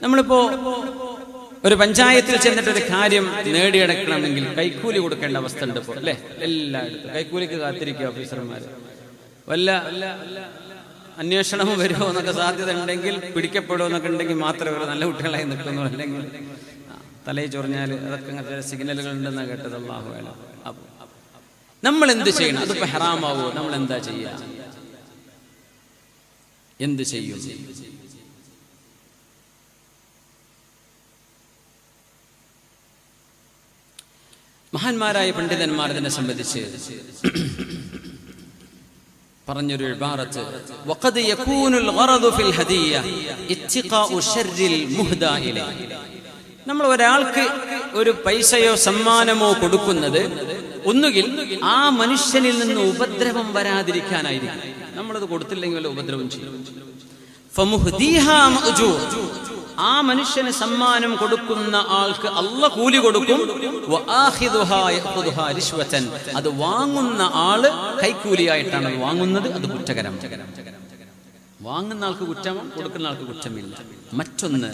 നമ്മളിപ്പോ ഒരു പഞ്ചായത്തിൽ ചെന്നിട്ടൊരു കാര്യം നേടിയെടുക്കണമെങ്കിൽ കൈക്കൂലി കൊടുക്കേണ്ട അവസ്ഥ ഉണ്ട് ഇപ്പോൾ അല്ലെ? എല്ലായിടത്തും കൈക്കൂലിക്ക് കാത്തിരിക്കുക ഓഫീസർമാർ. വല്ല അന്വേഷണവും വരുമോ എന്നൊക്കെ സാധ്യത ഉണ്ടെങ്കിൽ, പിടിക്കപ്പെടുമോ എന്നൊക്കെ ഉണ്ടെങ്കിൽ മാത്രമേ ഒരു നല്ല കുട്ടികളായി നിൽക്കുന്നു. അല്ലെങ്കിൽ തലയിൽ ചൊറിഞ്ഞാൽ അതൊക്കെ അങ്ങനത്തെ സിഗ്നലുകൾ ഉണ്ടെന്നാണ് കേട്ടത്. അല്ലാഹു അലം. അപ്പോൾ നമ്മൾ എന്ത് ചെയ്യണം? അതിപ്പോ ഹറാമാവോ? നമ്മൾ എന്താ ചെയ്യുക? എന്ത് ചെയ്യും? മഹാന്മാരായ പണ്ഡിതന്മാർ ഇതിനെ സംബന്ധിച്ച് പറഞ്ഞൊരു ഇബാറത്ത്, വഖദ് യകൂനുൽ ഗറദു ഫിൽ ഹദിയ്യ ഇത്തിഖാഉ ശർരിൽ മുഹ്ദാ ഇലൈഹി. നമ്മൾ ഒരാൾക്ക് ഒരു പൈസയോ സമ്മാനമോ കൊടുക്കുന്നത് ഒന്നുകിൽ ആ മനുഷ്യനിൽ നിന്ന് ഉപദ്രവം വരാതിരിക്കാനായിരിക്കും. നമ്മളത് കൊടുത്തില്ലെങ്കിൽ വല്ല ഉപദ്രവം ചെയ്യും. ഫമുഹ്ദീഹാ മഅ്ജൂർ. ആ മനുഷ്യന് സമ്മാനം കൊടുക്കുന്ന ആൾക്ക് അല്ലാഹ് കൂലി കൊടുക്കും. വആഖിദുഹാ യഖുദുഹാ റിശ്വതൻ. അത് വാങ്ങുന്ന ആള് കൈക്കൂലിയായിട്ടാണ് വാങ്ങുന്നത്. അത് കുറ്റകരം. വാങ്ങുന്ന ആൾക്ക് കുറ്റം, കൊടുക്കുന്ന ആൾക്ക് കുറ്റമില്ല. മറ്റൊന്ന്,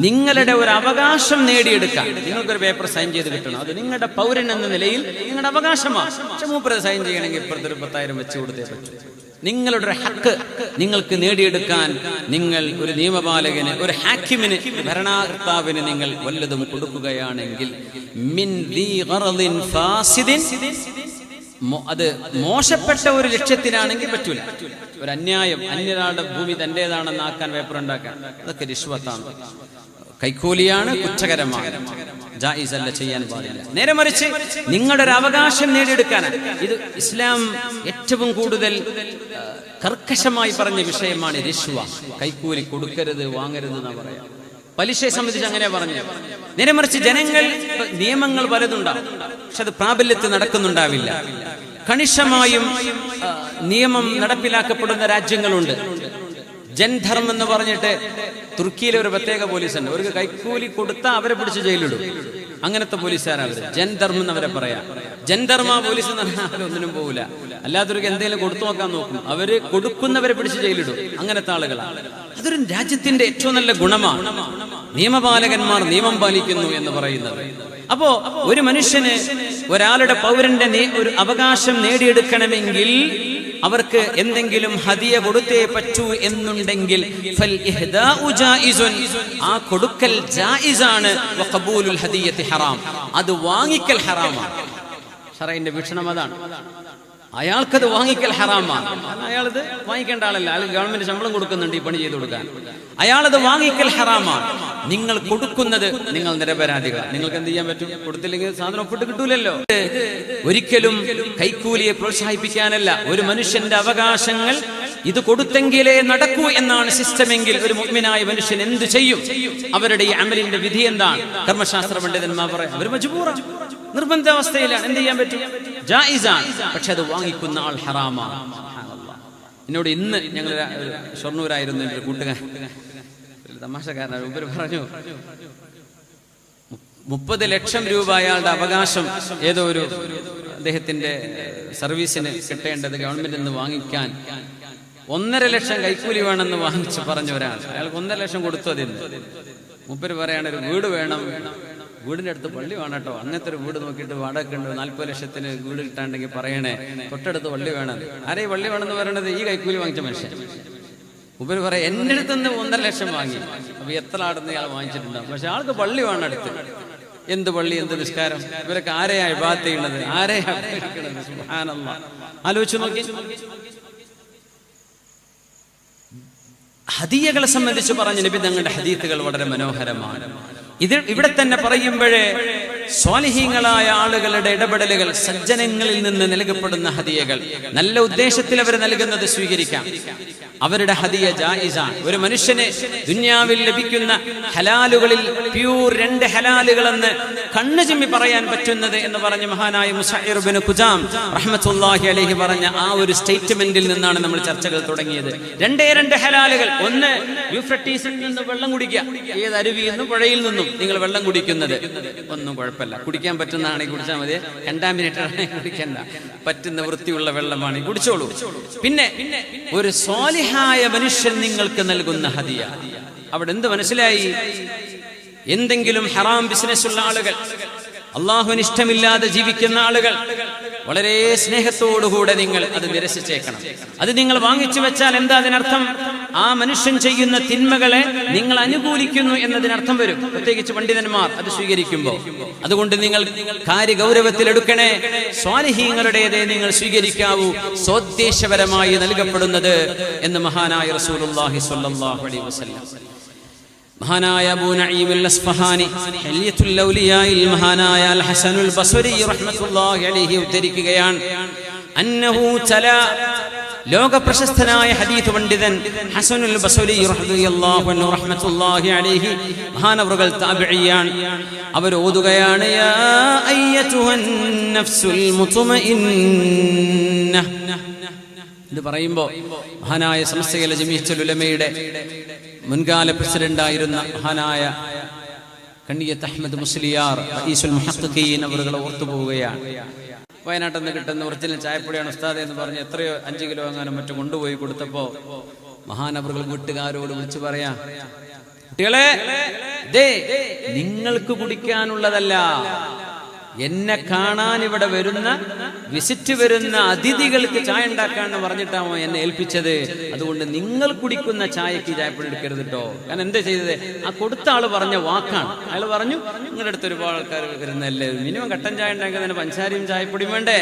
നിങ്ങളുടെ ഒരു അവകാശം നേടിയെടുക്കാൻ നിങ്ങൾക്കൊരു പേപ്പർ സൈൻ ചെയ്ത് കിട്ടണം. അത് നിങ്ങളുടെ പൗരൻ എന്ന നിലയിൽ നിങ്ങളുടെ അവകാശമാണ്. പക്ഷെ മൂപ്പര് സൈൻ ചെയ്യണമെങ്കിൽ ഇപ്പോഴത്തെ ഒരു 10,000 വെച്ച് കൊടുത്തേ പറ്റൂ. നിങ്ങളുടെ ഒരു ഹക്ക് നിങ്ങൾക്ക് നേടിയെടുക്കാൻ നിങ്ങൾ ഒരു നിയമപാലകന്, ഒരു ഹാക്കിമിന്, ഭരണകർത്താവിന് നിങ്ങൾ വല്ലതും കൊടുക്കുകയാണെങ്കിൽ മിൻ ദീ ഗറദിൻ ഫാസിദിൻ, അത് മോശപ്പെട്ട ഒരു ലക്ഷ്യത്തിനാണെങ്കിൽ പറ്റൂല. ഒരു അന്യായം, അന്യരാളുടെ ഭൂമി തന്റേതാണെന്നാക്കാൻ പേപ്പർ ഉണ്ടാക്കാൻ, അതൊക്കെ റിശ്വത്താണ്, കൈക്കൂലിയാണ്, കുറ്റകരമാണ്, ജായിസ് അല്ല, ചെയ്യാൻ പാടില്ല. നേരെ മറിച്ച് നിങ്ങളുടെ ഒരു അവകാശം നേടിയെടുക്കാനാണ്. ഇത് ഇസ്ലാം ഏറ്റവും കൂടുതൽ കർക്കശമായി പറഞ്ഞ വിഷയമാണ് റിശ്വ. കൈക്കൂലി കൊടുക്കരുത്, വാങ്ങരുത് എന്നാ പറയാം. പലിശയെ സംബന്ധിച്ച് അങ്ങനെ പറഞ്ഞു. നേരെ മറിച്ച് ജനങ്ങൾ നിയമങ്ങൾ പലതുണ്ടാവും, പക്ഷെ അത് പ്രാബല്യത്തിൽ നടക്കുന്നുണ്ടാവില്ല. കണിശമായും നിയമം നടപ്പിലാക്കപ്പെടുന്ന രാജ്യങ്ങളുണ്ട്. ജൻധർമ്മം എന്ന് പറഞ്ഞിട്ട് തുർക്കിയിലെ ഒരു പ്രത്യേക പോലീസുണ്ട്. അവർക്ക് കൈക്കൂലി കൊടുത്താൽ അവരെ പിടിച്ച് ജയിലിടും. അങ്ങനത്തെ പോലീസുകാരാണ് അവര്. ജൻധർമ്മം എന്ന് അവരെ പറയാം. ജൻധർമ്മ പോലീസ് എന്ന് പറഞ്ഞാൽ ഒന്നിനും പോകില്ല. അല്ലാത്തവർക്ക് എന്തെങ്കിലും കൊടുത്തു നോക്കാൻ നോക്കും. അവര് കൊടുക്കുന്നവരെ പിടിച്ച് ജയിലിടും. അങ്ങനത്തെ ആളുകളാണ്. അതൊരു രാജ്യത്തിന്റെ ഏറ്റവും നല്ല ഗുണമാണ്, നിയമപാലകന്മാർ നിയമം പാലിക്കുന്നു എന്ന് പറയുന്നത്. അപ്പോ ഒരു മനുഷ്യന് ഒരാളുടെ പൗരന്റെ ഒരു അവകാശം നേടിയെടുക്കണമെങ്കിൽ അവർക്ക് എന്തെങ്കിലും ഹദിയ കൊടുത്തേ പറ്റൂ എന്നുണ്ടെങ്കിൽ ഫൽ ഇഹ്ദാഉ ജായിസുൻ, ആ കൊടുക്കൽ ജായിസാണ്. വഖബൂലുൽ ഹദിയത്തി ഹറാം, അത് വാങ്ങിക്കൽ ഹറാമാണ്. ശറഈന്റെ വീക്ഷണം അതാണ്. അയാൾക്കത് വാങ്ങിക്കൽ ഹറാമാണ്. അയാളത് വാങ്ങിക്കേണ്ട ആളല്ല. അയാൾ ഗവൺമെന്റ് ശമ്പളം കൊടുക്കുന്നുണ്ട് ഈ പണി ചെയ്തു കൊടുക്കാൻ. അയാളത് വാങ്ങിക്കൽ ഹറാമാണ്. നിങ്ങൾ കൊടുക്കുന്നത്, നിങ്ങൾ നിരപരാധികൾ. നിങ്ങൾക്ക് എന്ത് ചെയ്യാൻ പറ്റും? കൊടുത്തില്ലെങ്കിൽ സാധനം ഒപ്പിട്ട് കിട്ടൂലല്ലോ. ഒരിക്കലും കൈക്കൂലിയെ പ്രോത്സാഹിപ്പിക്കാനല്ല. ഒരു മനുഷ്യന്റെ അവകാശങ്ങൾ ഇത് കൊടുത്തെങ്കിലേ നടക്കൂ എന്നാണ് സിസ്റ്റമെങ്കിൽ ഒരു മുഅ്മിനായ മനുഷ്യൻ എന്ത് ചെയ്യും? അവരുടെ ഈ അമലിന്റെ വിധി എന്താണ്? കർമ്മശാസ്ത്ര പണ്ഡിതന്മാർ പറയാം, അവർ മജ്ബൂറാണ്, നിർബന്ധാവസ്ഥയിലാണ്. എന്ത് ചെയ്യാൻ പറ്റും? ജായിസാണ്. പക്ഷെ അത് വാങ്ങിക്കുന്ന ആൾ ഹറാമാണ്. എന്നോട് ഇന്ന് ഞങ്ങൾ ഷൊർണൂരായിരുന്നു എൻ്റെ ഒരു കൂട്ടുകാരൻ, തമാശക്കാരനാണ്. ഇവർ പറഞ്ഞു 30 ലക്ഷം രൂപ അയാളുടെ അവകാശം ഏതോ ഒരു അദ്ദേഹത്തിന്റെ സർവീസിന് കിട്ടേണ്ടത് ഗവൺമെന്റിൽ നിന്ന് വാങ്ങിക്കാൻ 1.5 ലക്ഷം കൈക്കൂലി വേണമെന്ന് വാങ്ങിച്ച് പറഞ്ഞ ഒരാൾ. അയാൾക്ക് 1.5 ലക്ഷം കൊടുത്തു. അതിന് മൂപ്പര് പറയാണ്, ഒരു വീട് വേണം, വീടിന്റെ അടുത്ത് പള്ളി വേണം കേട്ടോ. അങ്ങനത്തെ ഒരു വീട് നോക്കിയിട്ട് വാടക ഉണ്ട്, 40 ലക്ഷത്തിന് വീട് കിട്ടാണ്ടെങ്കിൽ പറയണേ, തൊട്ടടുത്ത് പള്ളി വേണം. ആരെ പള്ളി വേണമെന്ന് പറയണത്? ഈ കൈക്കൂലി വാങ്ങിച്ച മനുഷ്യൻ. ഉപരി പറയാം, എന്റെ അടുത്ത് നിന്ന് 1.5 ലക്ഷം വാങ്ങി. അപ്പൊ എത്ര ആടുന്ന് ഇയാൾ വാങ്ങിച്ചിട്ടുണ്ടാവും. പക്ഷെ ആൾക്ക് പള്ളി വേണം അടുത്ത്. എന്ത് പള്ളി, എന്ത് നിസ്കാരം? ഇവരൊക്കെ ആരെയാ ഇബാദത്ത് ചെയ്യുന്നത്? ആരെയാ സുബ്ഹാനല്ലാഹ്. ആലോചിച്ചു നോക്കി. ഹദിയകളെ സംബന്ധിച്ച് പറഞ്ഞ നബി തങ്ങളുടെ ഹദീത്തുകൾ വളരെ മനോഹരമാണ്. ഇവിടെ തന്നെ പറയുമ്പോഴേ സ്വാലിഹീങ്ങളായ ആളുകളുടെ ഇടപെടലുകൾ, സജ്ജനങ്ങളിൽ നിന്ന് നൽകപ്പെടുന്ന ഹദിയകൾ, നല്ല ഉദ്ദേശത്തിൽ അവർ നൽകുന്നത് സ്വീകരിക്കാം. അവരുടെ ഹദിയ ജായിസാണ്. ഒരു മനുഷ്യന് ദുനിയാവിൽ ലഭിക്കുന്ന ഹലാലുകളിൽ പ്യൂർ 2 ഹലാലുകളെന്ന് കണ്ണു ചിമ്മി പറയാൻ പറ്റുന്നത് എന്ന് പറഞ്ഞ മഹാനായ മുസഇർ ഇബ്നു ഖുജാം റഹ്മത്തുള്ളാഹി അലൈഹി പറഞ്ഞ ആ ഒരു സ്റ്റേറ്റ്മെന്റിൽ നിന്നാണ് നമ്മൾ ചർച്ചകൾ തുടങ്ങിയത്. 2 ഹലാലുകൾ. ഒന്ന്, യൂഫ്രട്ടീസിൽ നിന്ന് വെള്ളം കുടിക്കുക. ഏത് അരുവിയിൽ നിന്നും പുഴയിൽ നിന്നും നിങ്ങൾ വെള്ളം കുടിക്കുന്നത് ഒന്നും കുഴപ്പമില്ല. കുഴപ്പമില്ല, കുടിക്കാൻ പറ്റുന്നതാണെങ്കിൽ കുടിച്ചാൽ മതി, കണ്ടാമിനേറ്റഡ് ആണെങ്കിൽ കുടിക്കണ്ട, പറ്റുന്ന വൃത്തിയുള്ള വെള്ളമാണെങ്കിൽ കുടിച്ചോളൂ. പിന്നെ ഒരു സ്വാലിഹായ മനുഷ്യൻ നിങ്ങൾക്ക് നൽകുന്ന ഹദിയ. അവിടെ എന്ത് മനസ്സിലായി? എന്തെങ്കിലും ഹറാം ബിസിനസ് ഉള്ള ആളുകൾ, അള്ളാഹുവിന് ഇഷ്ടമില്ലാതെ ജീവിക്കുന്ന ആളുകൾ, വളരെ സ്നേഹത്തോടുകൂടെ നിങ്ങൾ അത് നിരസിച്ചേക്കണം. അത് നിങ്ങൾ വാങ്ങിച്ചു വെച്ചാൽ എന്താ അതിനർത്ഥം? ആ മനുഷ്യൻ ചെയ്യുന്ന തിന്മകളെ നിങ്ങൾ അനുകൂലിക്കുന്നു എന്നതിനർത്ഥം വരും, പ്രത്യേകിച്ച് പണ്ഡിതന്മാർ അത് സ്വീകരിക്കുമ്പോൾ. അതുകൊണ്ട് നിങ്ങൾ കാര്യഗൗരവത്തിലെടുക്കണേ. സ്വാലിഹീങ്ങളുടേതേ നിങ്ങൾ സ്വീകരിക്കാവൂ, സ്വോദ്ദേശപരമായി നൽകപ്പെടുന്നത് എന്ന് മഹാനായ റസൂലുള്ളാഹി സ്വല്ലല്ലാഹു അലൈഹി വസല്ലം. മഹാനായ അബൂ നഈം അൽ-അസ്ഫഹാനി ഹില്യത്തുൽ ഔലിയായിൽ മഹാനായ അൽ ഹസനുൽ ബസ്രി റഹ്മത്തുള്ളാഹി അലൈഹി ഉദ്ധരിക്കുകയാണ്, അന്നഹു തല, ലോക പ്രശസ്തനായ ഹദീസ് പണ്ഡിതൻ ഹസനുൽ ബസ്രി റളിയല്ലാഹു അൻഹു റഹ്മത്തുള്ളാഹി അലൈഹി, മഹാനവറുകൾ താബിഈയാണ്, അവർ ഓതുകയാണ്, യാ അയ്യതുഹൻ നഫ്സുൽ മുത്മഇന്ന. ഇത് പറയുമ്പോൾ മഹാനായ സമസ്തയില ജമീഅത്തുൽ ഉലമയുടെ മുൻകാല പ്രസിഡന്റായിരുന്ന മഹാനായ കണ്ണിയത്ത് അഹ്മദ് മുസ്ലിയാർ റഈസുൽ മുഹഖഖീൻ അവരുകളെ ഓർത്തുപോവുകയാണ്. വയനാട്ടിൽ നിന്ന് കിട്ടുന്ന ഒറിജിനൽ ചായപ്പൊടിയാണ് ഉസ്താദ് എന്ന് പറഞ്ഞ് എത്രയോ 5 കിലോ അങ്ങാനും മറ്റും കൊണ്ടുപോയി കൊടുത്തപ്പോൾ മഹാനവറുകൾ വീട്ടുകാരോട് വിളിച്ചു പറയാ, കുട്ടികളെ, നിങ്ങൾക്ക് കുടിക്കാനുള്ളതല്ല, എന്നെ കാണാൻ ഇവിടെ വരുന്ന വിസിറ്റ് വരുന്ന അതിഥികൾക്ക് ചായ ഉണ്ടാക്കാന്ന് പറഞ്ഞിട്ടാണോ എന്നെ ഏൽപ്പിച്ചത്. അതുകൊണ്ട് നിങ്ങൾ കുടിക്കുന്ന ചായക്ക് ചായപ്പൊടി എടുക്കരുത് കേട്ടോ. കാരണം എന്താ ചെയ്തത്? ആ കൊടുത്ത ആള് പറഞ്ഞ വാക്കാണ്. അയാൾ പറഞ്ഞു, നിങ്ങളുടെ അടുത്ത് ഒരുപാട് ആൾക്കാർ വരുന്നല്ലേ, മിനിമം കട്ടൻ ചായ ഉണ്ടാക്കാൻ തന്നെ പഞ്ചാരയും ചായപ്പൊടിയും വേണ്ടേ,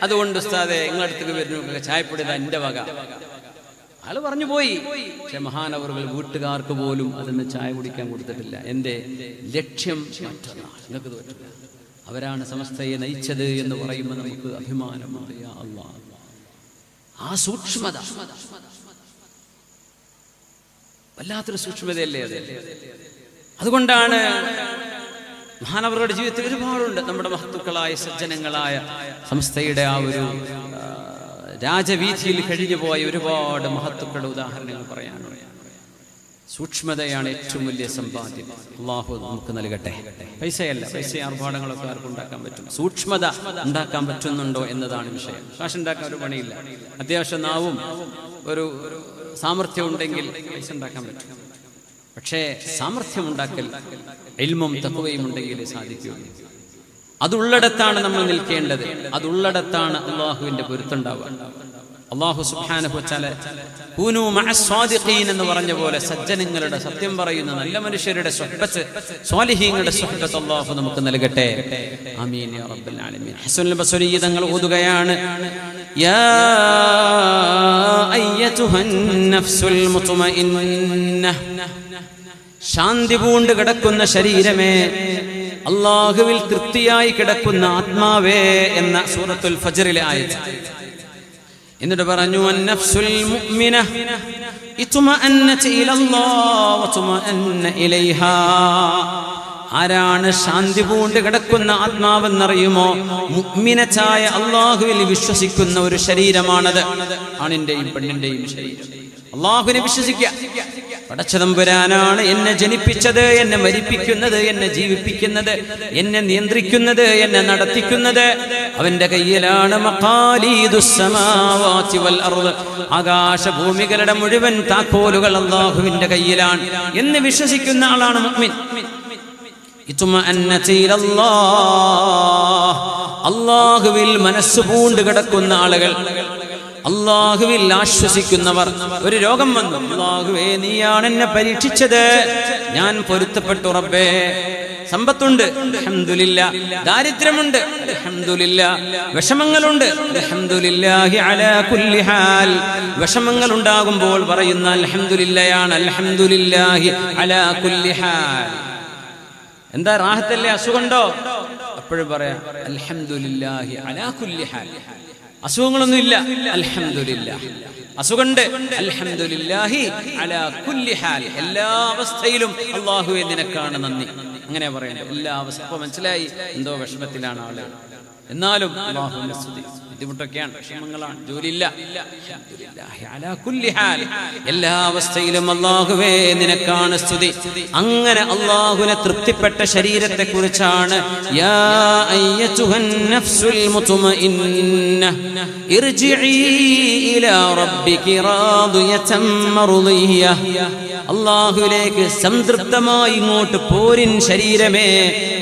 അതുകൊണ്ട് ഉസ്താദേ നിങ്ങളുടെ അടുത്തേക്ക് വരുന്ന ചായപ്പൊടി എന്റെ വക. അയാൾ പറഞ്ഞു പോയി. പക്ഷെ മഹാനവറുകൾ വീട്ടുകാർക്ക് പോലും അതിന് ചായ കുടിക്കാൻ കൊടുത്തിട്ടില്ല. എന്റെ ലക്ഷ്യം മറ്റൊന്നാണ്, നിങ്ങൾക്ക് പറ്റില്ല. അവരാണ് സമസ്തയെ നയിച്ചത് എന്ന് പറയുമ്പോൾ നമുക്ക് അഭിമാനമാണ്. യാ അല്ലാഹ്, ആ സൂക്ഷ്മത വല്ലാത്തൊരു സൂക്ഷ്മതയല്ലേ അത്. അതുകൊണ്ടാണ് മഹാനവറുടെ ജീവിതത്തിൽ ഒരുപാടുണ്ട് നമ്മുടെ മഹത്തുക്കളായ സജ്ജനങ്ങളായ സമസ്തയുടെ ആ ഒരു രാജവീഥിയിൽ കഴിഞ്ഞു പോയ ഒരുപാട് മഹത്തുക്കളുടെ ഉദാഹരണങ്ങൾ പറയാനുണ്ട്. സൂക്ഷ്മതയാണ് ഏറ്റവും വലിയ സമ്പാദ്യം. അള്ളാഹു നമുക്ക് നൽകട്ടെ. പൈസയല്ല, പൈസ ആർഭാടങ്ങളൊക്കെ ആർക്കും ഉണ്ടാക്കാൻ പറ്റും. സൂക്ഷ്മത ഉണ്ടാക്കാൻ പറ്റുന്നുണ്ടോ എന്നതാണ് വിഷയം. കാശ് ഉണ്ടാക്കാൻ ഒരു പണിയില്ല. അത്യാവശ്യം നാവും ഒരു സാമർഥ്യം ഉണ്ടെങ്കിൽ പൈസ ഉണ്ടാക്കാൻ പറ്റും. പക്ഷേ സാമർഥ്യം ഉണ്ടാക്കൽ ഇൽമും തഖ്വയും ഉണ്ടെങ്കിൽ സാധിക്കുകയുള്ളൂ. അതുള്ളിടത്താണ് നമ്മൾ നിൽക്കേണ്ടത്. അതുള്ളിടത്താണ് അള്ളാഹുവിന്റെ പൊരുത്തുണ്ടാവുക. അല്ലാഹു സുബ്ഹാനഹു വ തആല കൂനൂ മഅസ് സ്വാദിഖീൻ എന്ന് പറഞ്ഞ പോലെ സജ്ജനങ്ങളുടെ, സത്യം പറയുന്ന നല്ല മനുഷ്യരുടെ സ്വഹബത്ത്, സ്വാലിഹീങ്ങളുടെ സ്വഹബത്ത് അല്ലാഹു നമുക്ക് നൽകട്ടെ. ആമീൻ യാ റബ്ബൽ ആലമീൻ. ഹസനുൽ ബസ്രി തങ്ങൾ ഓതുകയാണ്, യാ അയ്യതുഹൻ നഫ്സുൽ മുത്മഇന്ന. ശാന്തി പൂണ്ട് കിടക്കുന്ന ശരീരമേ, അല്ലാഹുവിൽ തൃപ്തിയായി കിടക്കുന്ന ആത്മാവേ എന്ന സൂറത്തുൽ ഫജ്റിലെ ആയത്ത്. എന്നിട്ട് പറഞ്ഞു, അന്നഫ്സുൽ മുഅ്മിന ഇത്മഅന്നത ഇലല്ലാഹ് വതുമഅന്ന ഇലൈഹാ. ആരാണ് ശാന്തി പൂണ്ട് കിടക്കുന്ന ആത്മാവെന്നറിയുമോ? മുഅ്മിനത്തായ അല്ലാഹുവിൽ വിശ്വസിക്കുന്ന ഒരു ശരീരമാണത്. ആണിന്റെയും പെണ്ണിന്റെയും ശരീരം. അല്ലാഹുവിനെ വിശ്വസിക്കുക. പടച്ചതമ്പുരാനാണ് എന്നെ ജനിപ്പിച്ചത്, എന്നെ മരിപ്പിക്കുന്നത്, എന്നെ ജീവിപ്പിക്കുന്നത്, എന്നെ നിയന്ത്രിക്കുന്നത്, എന്നെ നടത്തിക്കുന്നത്. അവന്റെ കയ്യിലാണ് മഖാലീദുസ് സമാവാതി വൽ അർദ്. ആകാശഭൂമികളുടെ മുഴുവൻ താക്കോലുകൾ അല്ലാഹുവിന്റെ കയ്യിലാണ് എന്ന് വിശ്വസിക്കുന്ന ആളാണ് മുഅ്മിൻ. ഇത്മഅന്നത ഇലല്ലാഹ്. അല്ലാഹുവിൽ മനസ്സ് പൂണ്ട് കിടക്കുന്ന ആളുകൾ, അല്ലാഹുവിൽ ആശ്വസിക്കുന്നവർ. ഒരു രോഗം വന്നു, അല്ലാഹുവേ നീയാണ് എന്നെ പരീക്ഷിച്ചത്, ഞാൻ പൊരുത്തപ്പെട്ടു റബ്ബേ. സമ്പത്തുണ്ട്, അൽഹംദുലില്ലാ. ദാരിദ്ര്യമുണ്ട്, അൽഹംദുലില്ലാ. വിഷമങ്ങളുണ്ട്, അൽഹംദുലില്ലാഹി അലാ കുല്ലി ഹാൽ. വിഷമങ്ങൾ ഉണ്ടാകുമ്പോൾ പറയുന്ന അൽഹംദുലില്ലയാണ്, അൽഹംദുലില്ലാഹി അലാ കുല്ലി ഹാൽ. എന്താ റാഹത്തല്ലേ? അസുഖമുണ്ടോ? അപ്പോഴും പറയാം അൽഹംദുലില്ലാഹി അലാ കുല്ലി ഹാൽ. അസുഖങ്ങളൊന്നും ഇല്ല, അൽഹംദുലില്ലാഹ്. അസുഖണ്ട്, അൽഹംദുലില്ലാഹി അലാ കുല്ലി ഹാൽ. എല്ലാ അവസ്ഥയിലും അല്ലാഹുവേ നിനക്കാണ് നന്ദി. അങ്ങനെ പറയണ്ട. എല്ലാ അവസ്ഥ മനസ്സിലായി, എന്തോ വിഷമത്തിലാണ് ആളുകൾ, എന്നാലും അല്ലാഹുവിനെ സ്തുതി. ബുദ്ധിമുട്ടൊക്കെയാണ്, വിഷമങ്ങളാണ്, ജോലിയില്ല. എല്ലാ അവസ്ഥയിലും അല്ലാഹുവേ നിനക്കാണ് സ്തുതി. അങ്ങനെ അല്ലാഹുവിനെ തൃപ്തിപ്പെട്ട ശരീരത്തെ കുറിച്ചാണ് യാ അയ്യതുഹൻ നഫ്സുൽ മുത്മഇന്ന ഇർജിഇ ഇലാ റബ്ബികി റാദിയതൻ മർദിയ. അല്ലാഹുവിലേക്ക് സംതൃപ്തമായി ഇങ്ങോട്ട് പോരിൻ ശരീരമേ,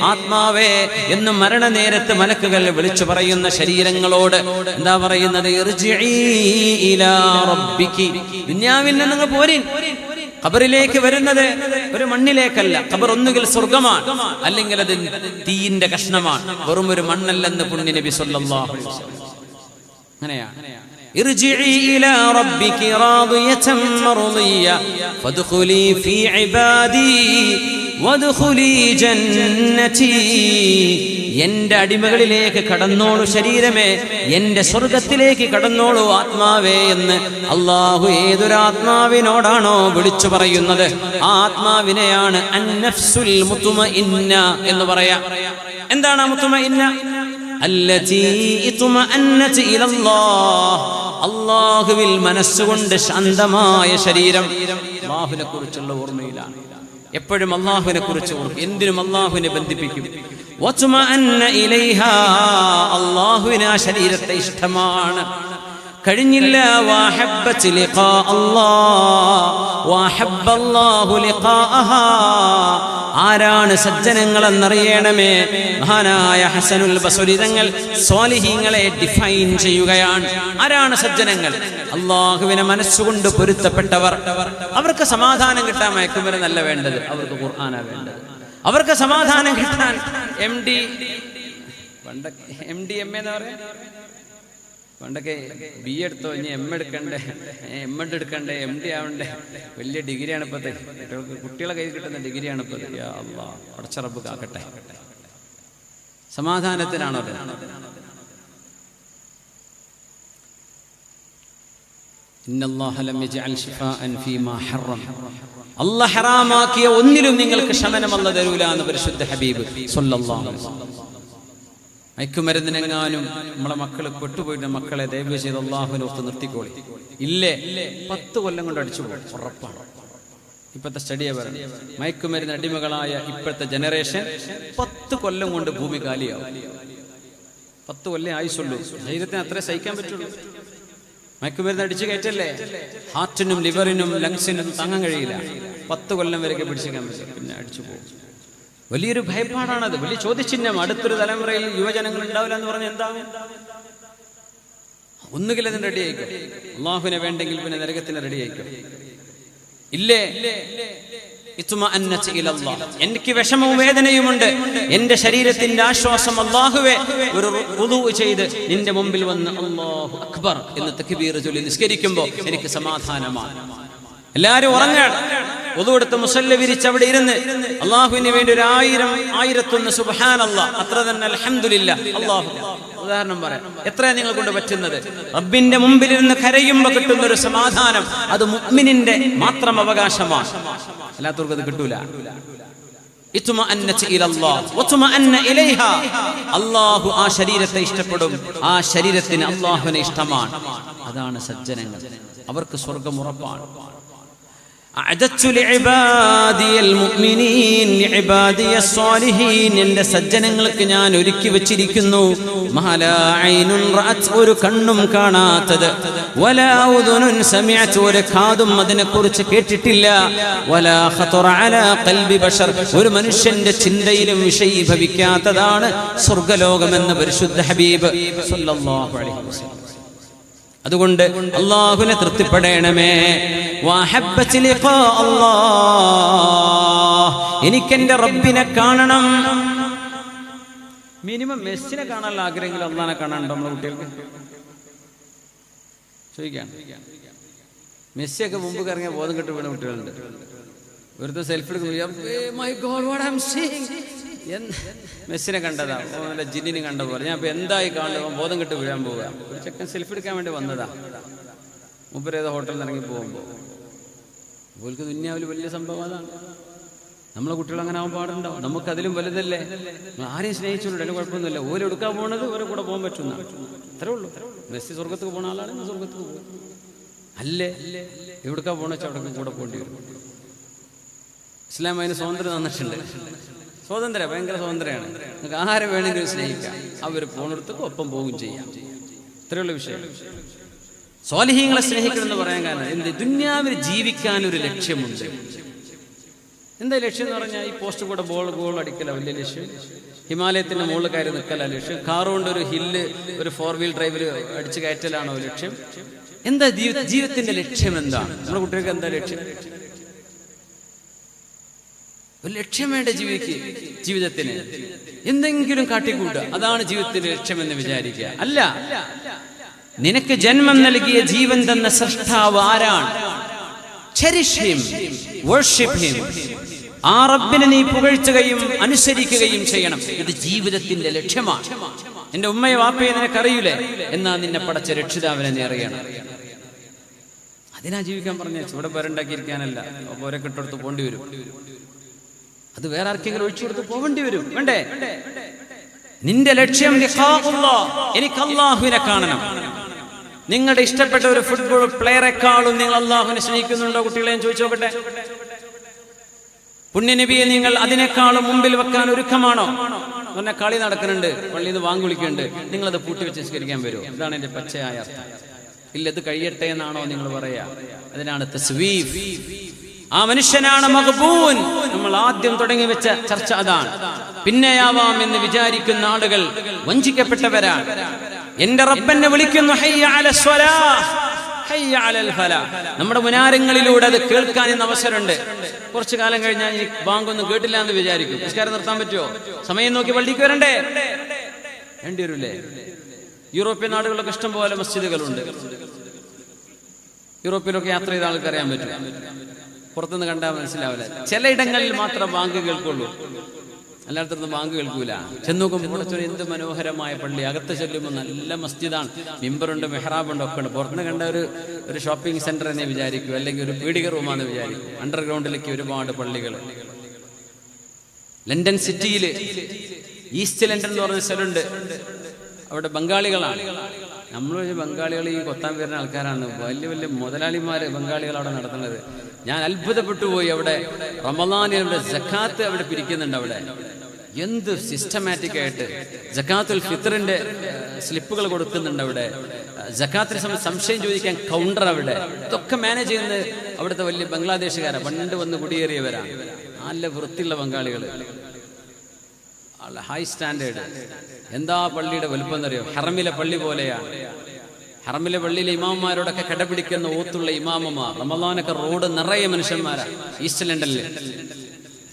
ആത്മാവേ എന്ന് മരണനേരത്ത് മലക്കുകൾ വിളിച്ചു പറയുന്ന ശരീരങ്ങളോട് എന്താ പറയുന്നത്? ഇർജിഇ ഇലാ റബ്ബികി, ദുനിയാവിൽ നിന്ന് നിങ്ങൾ പോരിൻ. ഖബറിലേക്ക് വരുന്നത് ഒരു മണ്ണിലേക്കല്ല. ഖബർ ഒന്നുകിൽ സ്വർഗമാണ്, അല്ലെങ്കിൽ അത് തീയിന്റെ കഷ്ണമാണ്, വെറും ഒരു മണ്ണല്ലെന്ന് പുണ്യ നബി സല്ലല്ലാഹു അലൈഹി വസല്ലം. അങ്ങനെയാണ്. ഇർജിഇ ഇലാ റബ്ബികി റാദിയതൻ മർദിയ ഫദ്ഖുലി ഫീ ഇബാദി വദ്ഖുലി ജന്നതി. എന്റെ അടിമകളിലേക്ക് കടന്നോളൂ ശരീരമേ, എന്റെ സ്വർഗത്തിലേക്ക് കടന്നോളൂ ആത്മാവേ എന്ന് അല്ലാഹു ഏതൊരാത്മാവിനോടാണോ വിളിച്ചു പറയുന്നത്, ആ ആത്മാവിനെയാണ് അൻ-നഫ്സുൽ മുത്മഇന്ന എന്ന് പറയാ. എന്താണ് ആ മുത്മഇന്ന? അല്ലതി ഇത്മഅന്നത ഇലല്ലാഹ്, അല്ലാഹുവിൽ മനസ്സുകൊണ്ട് ശാന്തമായ ശരീരം. അല്ലാഹുവിനെ കുറിച്ചുള്ള ഓർമ്മയിലാണ് എപ്പോഴും. അല്ലാഹുവിനെ കുറിച്ച് ഓർക്കും, എന്തിനും അല്ലാഹുവിനെ ബന്ധിപ്പിക്കും. വത്മഅന്ന ഇലൈഹാ, അല്ലാഹുവിന് ആ ശരീരത്തെ ഇഷ്ടമാണ്. കഴിഞ്ഞില്ല. വഹബ്ബത് ലിഖാ അല്ലാഹ് വഹബ്ബല്ലാഹു ലിഖാഅഹാ. ആരാണ് സജ്ജനങ്ങൾ എന്നറിയണമേ. മഹാനായ ഹസനുൽ ബസ്രി തങ്ങൾ സ്വാലിഹീങ്ങളെ ഡിഫൈൻ ചെയ്യുകയാണ്. ആരാണ് സജ്ജനങ്ങൾ? അല്ലാഹുവിനെ മനസ്സുകൊണ്ട് പൊരുത്തപ്പെട്ടവർ. അവർക്ക് സമാധാനം കിട്ടാൻ മയക്കുമരുന്നല്ല വേണ്ടത്, അവർക്ക് ഖുർആനാണ് വേണ്ടത്. അവർക്ക് സമാധാനം കിട്ടാൻ MD MA എന്ന് പറയാ. പണ്ടൊക്കെ BA എടുത്തോ, ഇനി M എടുക്കണ്ടേ, MD എടുക്കണ്ടേ, MD ആവണ്ടേ, വലിയ ഡിഗ്രിയാണ് ഇപ്പത്തെ കുട്ടികളെ കയ്യിൽ കിട്ടുന്ന ഡിഗ്രിയാണ് ഇപ്പത്തെ. യാ അല്ലാഹ്, പടച്ച റബ്ബ് കാക്കട്ടെ. സമാധാനത്തിനാണോ? ഇന്നല്ലാഹ ലം യജ്അൽ ശിഫാഅൻ ഫീമാ ഹറം. അല്ലാഹ് ഹറാമാക്കിയ ഒന്നിലും നിങ്ങൾക്ക് ശമനം അല്ലാഹ് തരൂല എന്ന് പരിശുദ്ധ ഹബീബ് സ്വല്ലല്ലാഹു അലൈഹി വസല്ലം. മയക്കുമരുന്നിനെങ്ങാനും നമ്മളെ മക്കൾ പെട്ടുപോയിട്ട് മക്കളെ ദയവ് ചെയ്ത് അല്ലാഹുവിനെ ഓർത്ത് നിർത്തിക്കോളി. ഇല്ലേ 10 കൊല്ലം കൊണ്ട് അടിച്ചു പോകും, ഉറപ്പാണ്. ഇപ്പോഴത്തെ സ്റ്റഡിയെ പറയുന്നത് മയക്കുമരുന്ന് അടിമകളായ ഇപ്പോഴത്തെ ജനറേഷൻ 10 കൊല്ലം കൊണ്ട് ഭൂമി കാലിയാവും. 10 കൊല്ലം ആയുസുള്ളൂ. ശരീരത്തിന് അത്രേ സഹിക്കാൻ പറ്റുള്ളൂ. മയക്കുമരുന്ന് അടിച്ചു കയറ്റല്ലേ, ഹാർട്ടിനും ലിവറിനും ലങ്സിനും താങ്ങാൻ കഴിയില്ല. 10 കൊല്ലം വരെയൊക്കെ പിടിച്ചിരിക്കാൻ പറ്റും, പിന്നെ അടിച്ചു പോകും. വലിയൊരു ഭയപ്പാടാണത്, വലിയ ചോദ്യചിഹ്നം. അടുത്തൊരു തലമുറയിൽ യുവജനങ്ങൾ ഉണ്ടാവില്ല എന്ന് പറഞ്ഞാൽ എന്താവും? ഒന്നുകിൽ അതിന് റെഡി ആയിക്കും, അള്ളാഹുവിനെ വേണ്ടെങ്കിൽ പിന്നെ നരകത്തിന് റെഡി ആയിക്കും. ഇല്ലേ എനിക്ക് വിഷമവും വേദനയുമുണ്ട്, എന്റെ ശരീരത്തിന്റെ ആശ്വാസം അല്ലാഹുവേ, ഒരു വുദൂ ചെയ്ത് നിന്റെ മുമ്പിൽ വന്ന് അല്ലാഹു അക്ബർ എന്ന് തക്ബീർ ചൊല്ലി നിസ്കരിക്കുമ്പോൾ എനിക്ക് സമാധാനമാണ്. എല്ലാവരും ഉറങ്ങാണ്. വുദൂ എടുത്ത് മുസല്ല വിരിച്ച് അവിടെ ഇരുന്ന് അല്ലാഹുവിന് വേണ്ടി 1000-1001 സുബ്ഹാനല്ലാഹ്, അത്ര തന്നെ അൽഹംദുലില്ലാഹ്. അല്ലാഹു ഉദാഹരണം പറയാം, എത്രയാ നിങ്ങൾ കൊണ്ട് പറ്റുന്നത്? റബ്ബിന്റെ മുമ്പിൽ ഇരുന്ന് കരയുമ്പോൾ കിട്ടുന്ന ഒരു സമാധാനം, അത് മുഅ്മിനിന്റെ മാത്രം അവകാശമാണ്, അല്ലാത്തവർക്ക് അത് കിട്ടൂല. അല്ലാഹു ആ ശരീരത്തെ ഇഷ്ടപ്പെടും, ആ ശരീരത്തിന് അല്ലാഹുവിനെ ഇഷ്ടമാണ്. അതാണ് സജ്ജനങ്ങൾ, അവർക്ക് സ്വർഗ്ഗം ഉറപ്പാണ്. എന്റെ സജ്ജനങ്ങൾക്ക് ഞാൻ ഒരുക്കി വെച്ചിരിക്കുന്നു ഒരു കണ്ണും കാണാത്തത്, ഒരു കാതും അതിനെക്കുറിച്ച് കേട്ടിട്ടില്ല, ഒരു മനുഷ്യന്റെ ചിന്തയിലും വിഷയീഭവിക്കാത്തതാണ് സ്വർഗ്ഗലോകമെന്ന് പരിശുദ്ധ ഹബീബ് സ്വല്ലല്ലാഹു അലൈഹി വസല്ലം. അതുകൊണ്ട് അല്ലാഹുവിനെ തൃപ്തിപ്പെടണമേ. എനിക്കെന്റെ റബ്ബിനെ കാണണം. മിനിമം മെസ്സിനെ കാണാനുള്ള ആഗ്രഹമെങ്കിലും അല്ലാഹുവിനെ കാണാനുണ്ടോ നമ്മളെ കുട്ടികൾക്ക്? ചോദിക്കാം. മെസ്സിയൊക്കെ മുമ്പ് കറങ്ങിയ ബോധം കെട്ട് വീണ കുട്ടികളുണ്ട്. വെറുതെ സെൽഫി മെസ്സിനെ കണ്ടതാ, നല്ല ജിന്നിനെ കണ്ട പോലെ. ഞാൻ ഇപ്പൊ എന്തായി കാണുമ്പോൾ ബോധം കെട്ട് വീഴാൻ പോവുക. ഒരു ചെക്കൻ സെൽഫി എടുക്കാൻ വേണ്ടി വന്നതാ. മുമ്പ് ഏതോ ഹോട്ടലിൽ ഇറങ്ങി പോകുമ്പോൾ ഓൽക്ക് ദുനിയാവിൽ വലിയ സംഭവം അതാണ്. നമ്മളെ കുട്ടികൾ അങ്ങനെ ആവാൻ പാടുണ്ടോ? നമുക്കതിലും വലുതല്ലേ. ആരെയും സ്നേഹിച്ചോളൂ, അതിന് കുഴപ്പമൊന്നുമില്ല. ഓരോ എടുക്കാൻ പോകുന്നത് ഓരോ കൂടെ പോകാൻ പറ്റുന്ന അത്രേ ഉള്ളൂ. മെസ്സി സ്വർഗത്തേക്ക് പോകുന്ന ആളാണ്, സ്വർഗത്തേക്ക് പോകും. അല്ലേ എവിടുക്കാ പോകണമെന്ന് വെച്ചാൽ അവിടെ കൂടെ പോകേണ്ടി വരും. ഇസ്ലാം അതിന് സ്വാതന്ത്ര്യം തന്നിട്ടുണ്ട്. സ്വാതന്ത്ര്യം, ഭയങ്കര സ്വാതന്ത്ര്യമാണ്. നിങ്ങൾക്ക് ആരെ വേണമെങ്കിലും സ്നേഹിക്കാം. അവർ പോണെടുത്തൊക്കെ ഒപ്പം പോകുകയും ചെയ്യാം. ഇത്രയുള്ള വിഷയം. സ്വാലിഹീങ്ങളെ സ്നേഹിക്കണം എന്ന് പറയാൻ കാരണം എന്ത്? ദുന്യാവിൽ ജീവിക്കാൻ ഒരു ലക്ഷ്യമുണ്ട്. എന്താ ലക്ഷ്യം എന്ന് പറഞ്ഞാൽ ഈ പോസ്റ്റ് കൂടെ ഗോൾ അടിക്കല വലിയ ലക്ഷ്യം. ഹിമാലയത്തിന്റെ മുകളിൽ കയറി നിൽക്കല ലക്ഷ്യം. കാറുകൊണ്ട് ഒരു ഹില്ല്, ഒരു 4 വീൽ ഡ്രൈവിൽ അടിച്ചു കയറ്റലാണോ ലക്ഷ്യം? എന്താ ജീവിതത്തിന്റെ ലക്ഷ്യം? എന്താണ് നമ്മുടെ കുട്ടികൾക്ക് എന്താ ലക്ഷ്യം? ഒരു ലക്ഷ്യം വേണ്ട ജീവിതത്തിന്. എന്തെങ്കിലും കാട്ടിക്കൂട്ടുക, അതാണ് ജീവിതത്തിന്റെ ലക്ഷ്യമെന്ന് വിചാരിക്കുക. അല്ല, നിനക്ക് ജന്മം നൽകിയ ജീവൻ തന്ന സൃഷ്ടാവ് ആരാണ്? Cherish him, worship him. ആ റബ്ബിനെ നീ പുകഴ്ത്തുകയും അനുസരിക്കുകയും ചെയ്യണം. ഇത് ജീവിതത്തിന്റെ ലക്ഷ്യമാണ്. എന്റെ ഉമ്മയെ വാപ്പയെ നിനക്കറിയൂലേ, എന്നാ നിന്നെ പടച്ച രക്ഷിതാവിനെ നീ അറിയണം. അതിനാ ജീവിക്കാൻ പറഞ്ഞ. ഇവിടെ പേരുണ്ടാക്കിയിരിക്കാനല്ല. ഓരോ കെട്ടെടുത്ത് പോണ്ടി വരും. അത് വേറെ ആർക്കെങ്കിലും ഒഴിച്ചു കൊടുത്ത് പോകേണ്ടി വരും. വേണ്ടേ? നിന്റെ ലക്ഷ്യം എനിക്ക് അല്ലാഹുവിനെ കാണണം. നിങ്ങളുടെ ഇഷ്ടപ്പെട്ട ഒരു ഫുട്ബോൾ പ്ലെയറെക്കാളും നിങ്ങൾ അല്ലാഹുവിനെ സ്നേഹിക്കുന്നുണ്ടോ കുട്ടികളെ? ഞാൻ ചോദിച്ചു നോക്കട്ടെ. പുണ്യനബിയെ നിങ്ങൾ അതിനേക്കാളും മുമ്പിൽ വെക്കാൻ ഒരുക്കമാണോ? പറഞ്ഞ കളി നടക്കുന്നുണ്ട്, പള്ളിയിൽ നിന്ന് വാങ്ങി വിളിക്കുന്നുണ്ട്, നിങ്ങളത് പൂട്ടിവെച്ച് നിസ്കരിക്കാൻ വരുമോ? ഇതാണ് എന്റെ പച്ചയായ അർത്ഥം. ഇല്ല, ഇത് കഴിയട്ടെ എന്നാണോ നിങ്ങൾ പറയാ? അതിനാണ് തസ്വീഫ്. ആ മനുഷ്യനാണ് മഖ്ബൂൻ. നമ്മൾ ആദ്യം തുടങ്ങി വെച്ച ചർച്ച അതാണ്. പിന്നെയാവാം എന്ന് വിചാരിക്കുന്ന ആളുകൾ വഞ്ചിക്കപ്പെട്ടവരാണ്. എന്റെ റബ്ബനെ വിളിക്കുന്നു, ഹയ്യ അലൽ സ്വലാഹ്, ഹയ്യ അലൽ ഫലാഹ്. നമ്മുടെ മുനാരങ്ങളിലൂടെ അത് കേൾക്കാൻ ഇന്ന് അവസരമുണ്ട്. കുറച്ചു കാലം കഴിഞ്ഞാൽ ഈ ബാങ്കൊന്നും കേട്ടില്ല എന്ന് വിചാരിക്കും. നിസ്കാരം നിർത്താൻ പറ്റുമോ? സമയം നോക്കി പള്ളിക്ക് വരണ്ടേ? വേണ്ടി വരില്ലേ? യൂറോപ്യൻ നാടുകളിലൊക്കെ ഇഷ്ടം പോലെ മസ്ജിദുകളുണ്ട്. യൂറോപ്പിലൊക്കെ യാത്ര ചെയ്ത ആൾക്ക് അറിയാൻ പറ്റും. പുറത്തുനിന്ന് കണ്ടാൽ മനസ്സിലാവില്ല. ചിലയിടങ്ങളിൽ മാത്രം ബാങ്ക് കേൾക്കുള്ളൂ, അല്ലാത്തടത്ത് ബാങ്ക് കേൾക്കൂല. ചെന്നുനോക്കുമ്പോൾ എന്ത് മനോഹരമായ പള്ളി. അകത്ത് ചെല്ലുമ്പോൾ നല്ല മസ്ജിദാണ്, മിമ്പറുണ്ട്, മെഹ്റാബുണ്ട്, ഒക്കെ ഉണ്ട്. പുറത്തുനിന്ന് കണ്ട ഒരു ഷോപ്പിംഗ് സെന്റർ എന്നെ വിചാരിക്കും, അല്ലെങ്കിൽ ഒരു പീഡിക റൂമാന്ന് വിചാരിക്കും. അണ്ടർഗ്രൗണ്ടിലേക്ക് ഒരുപാട് പള്ളികൾ. ലണ്ടൻ സിറ്റിയിൽ ഈസ്റ്റ് ലണ്ടൻ എന്ന് പറഞ്ഞ സ്ഥലമുണ്ട്. അവിടെ ബംഗാളികളാണ്. നമ്മൾ ബംഗാളികൾ ഈ കൊത്താൻ വരുന്ന ആൾക്കാരാണ്. വലിയ വലിയ മുതലാളിമാര് ബംഗാളികൾ അവിടെ നടത്തുന്നത്. ഞാൻ അത്ഭുതപ്പെട്ടു പോയി. അവിടെ റമളാനിലെ സക്കാത്ത് അവിടെ പിരിക്കുന്നുണ്ട്. അവിടെ എന്ത് സിസ്റ്റമാറ്റിക് ആയിട്ട് സക്കാത്തുൽ ഫിത്റിന്റെ സ്ലിപ്പുകൾ കൊടുക്കുന്നുണ്ട്. അവിടെ സക്കാത്തിന് സംശയം ചോദിക്കാൻ കൗണ്ടർ. അവിടെ ഇതൊക്കെ മാനേജ് ചെയ്യുന്നത് അവിടുത്തെ വലിയ ബംഗ്ലാദേശുകാരാണ്. പണ്ട് വന്ന് കുടിയേറിയവരാണ്. നല്ല വൃത്തിയുള്ള ബംഗാളികൾ, ഹൈ സ്റ്റാൻഡേർഡ്. എന്താ പള്ളിയുടെ വലുപ്പം എന്നറിയോ? ഹറമിലെ പള്ളി പോലെയാണ്. ഹറമിലെ പള്ളിയിലെ ഇമാമന്മാരോടൊക്കെ കടപിടിക്കുന്ന ഓത്തുള്ള ഇമാമമാർ. റമളാനൊക്കെ റോഡ് നിറയെ മനുഷ്യന്മാരാ. ഈസ്റ്റ് ലണ്ടനിൽ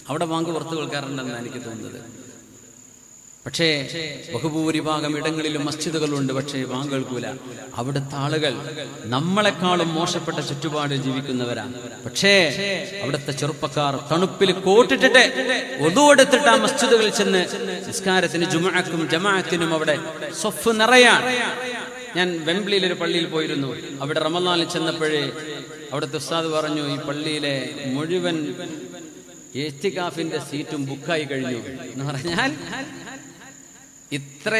അവിടെ ബാങ്ക് പുറത്തു കേൾക്കാറുണ്ടെന്നാണ് എനിക്ക് തോന്നുന്നത്. പക്ഷേ ബഹുഭൂരിഭാഗം ഇടങ്ങളിലും മസ്ജിദുകളുണ്ട്, പക്ഷേ ബാങ്ക് കേൾക്കൂല. അവിടുത്തെ ആളുകൾ നമ്മളെക്കാളും മോശപ്പെട്ട ചുറ്റുപാടിൽ ജീവിക്കുന്നവരാണ്. പക്ഷേ അവിടുത്തെ ചെറുപ്പക്കാർ തണുപ്പിൽ കോട്ടിട്ടിട്ട് ഒതുവെടുത്തിട്ട് ആ മസ്ജിദുകളിൽ ചെന്ന് നിസ്കാരത്തിന് ജുമുഅക്കും ജമാഅത്തിനും അവിടെ സ്വഫ് നിറയാണ്. ഞാൻ വെംബ്ലിയിൽ ഒരു പള്ളിയിൽ പോയിരുന്നു. അവിടെ റമളാനിൽ ചെന്നപ്പോഴേ അവിടുത്തെ ഉസ്താദ് പറഞ്ഞു, ഈ പള്ളിയിലെ മുഴുവൻ ഇഅ്തികാഫിന്റെ സീറ്റും ബുക്കായി കഴിഞ്ഞു എന്ന് പറഞ്ഞാൽ എത്ര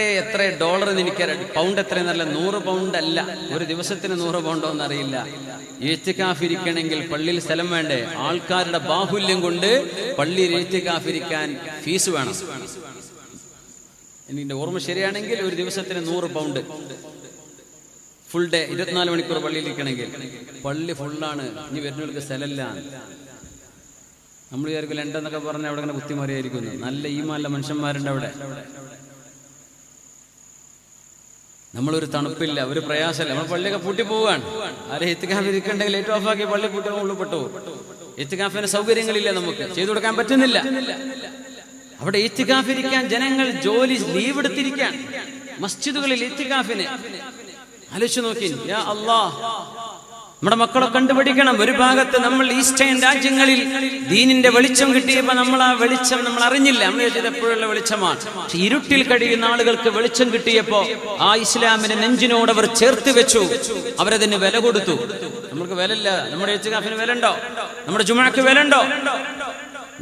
ഡോളർ എനിക്കറിയാം. പൗണ്ട് എത്രയെന്നല്ല, 100 പൗണ്ട് അല്ല. ഒരു ദിവസത്തിന് 100 പൗണ്ടോ എന്നറിയില്ല. ഇഅ്തികാഫ് ഇരിക്കണമെങ്കിൽ പള്ളിയിൽ സ്ഥലം വേണ്ടേ? ആൾക്കാരുടെ ബാഹുല്യം കൊണ്ട് പള്ളിയിൽ ഇഅ്തികാഫ് ഇരിക്കാൻ ഫീസ് വേണം. എനിക്ക് ഓർമ്മ ശരിയാണെങ്കിൽ ഒരു ദിവസത്തിന് 100 പൗണ്ട്. ഫുൾ ഡേ 24 മണിക്കൂർ പള്ളിയിൽ ഇരിക്കണമെങ്കിൽ. പള്ളി ഫുള്ളാണ്. ഇനി വരുന്നവർക്ക് സ്ഥലമില്ല. നമ്മൾ വിചാരിക്കും ലണ്ടൻ എന്നൊക്കെ പറഞ്ഞാൽ അവിടെ ഇങ്ങനെ കുത്തിമറിയായിരിക്കുന്നു. നല്ല ഈമാനുള്ള മനുഷ്യന്മാരുണ്ട് അവിടെ. നമ്മളൊരു തണുപ്പില്ല, ഒരു പ്രയാസമില്ല. നമ്മൾ പള്ളിയൊക്കെ പൂട്ടി പോവുകയാണ്. ആരെ ഇഅ്തികാഫ് ഇരിക്കണ്ടെങ്കിൽ ലൈറ്റ് ഓഫ് ആക്കി പള്ളി പൂട്ടി ഉള്ളിപ്പെട്ടു. ഇഅ്തികാഫിന് സൗകര്യങ്ങളില്ല, നമുക്ക് ചെയ്തു കൊടുക്കാൻ പറ്റുന്നില്ല. അവിടെ ഇഅ്തികാഫ് ഇരിക്കാൻ ജനങ്ങൾ ജോലി ലീവ് എടുത്തിരിക്കാൻ മസ്ജിദുകളിൽ ഇഅ്തികാഫിന്. ആലോചിച്ചു നോക്കി. യാ അല്ലാഹ്, നമ്മുടെ മക്കളെ കണ്ടുപിടിക്കണം. ഒരു ഭാഗത്ത് നമ്മൾ ഈസ്റ്റേൺ രാജ്യങ്ങളിൽ ദീനിന്റെ വെളിച്ചം കിട്ടിയപ്പോൾ നമ്മൾ ആ വെളിച്ചം നമ്മൾ അറിഞ്ഞില്ല. നമ്മൾ ഇത് എപ്പോഴുള്ള വെളിച്ചമാണ്. പക്ഷെ ഇരുട്ടിൽ കഴിയുന്ന ആളുകൾക്ക് വെളിച്ചം കിട്ടിയപ്പോ ആ ഇസ്ലാമിനെ നെഞ്ചിനോട് അവർ ചേർത്ത് വെച്ചു. അവരതിന് വില കൊടുത്തു. നമുക്ക് വിലയില്ല. നമ്മുടെ ഇഅ്തികാഫിന് വില ഉണ്ടോ? നമ്മുടെ ജുമുഅക്ക് വില ഉണ്ടോ?